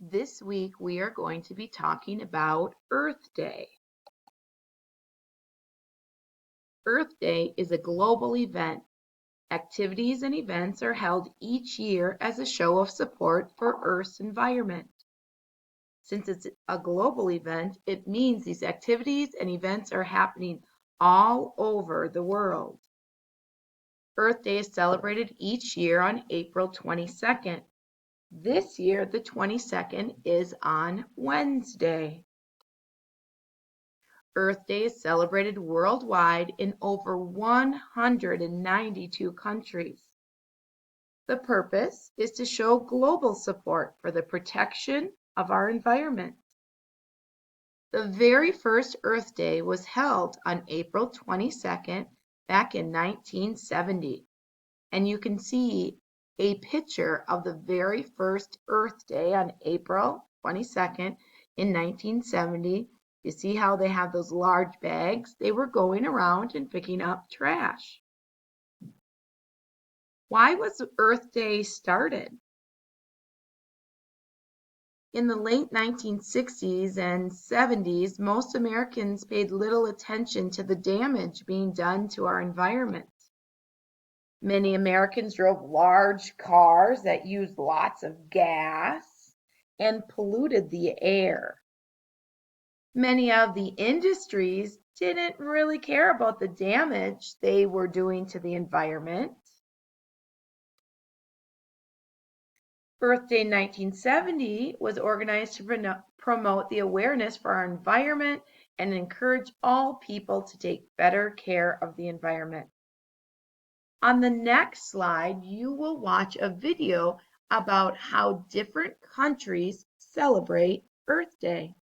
This week we are going to be talking about Earth Day. Earth Day is a global event. Activities and events are held each year as a show of support for Earth's environment. Since it's a global event, it means these activities and events are happening all over the world. Earth Day is celebrated each year on April 22nd. This year, the 22nd is on Wednesday. Earth Day is celebrated worldwide in over 192 countries. The purpose is to show global support for the protection of our environment. The very first Earth Day was held on April 22nd back in 1970. And you can see a picture of the very first Earth Day on April 22nd in 1970. You see how they have those large bags? They were going around and picking up trash. Why was Earth Day started? In the late 1960s and 70s, most Americans paid little attention to the damage being done to our environment. Many Americans drove large cars that used lots of gas and polluted the air. Many of the industries didn't really care about the damage they were doing to the environment. Earth Day 1970 was organized to promote the awareness for our environment and encourage all people to take better care of the environment. On the next slide, you will watch a video about how different countries celebrate Earth Day.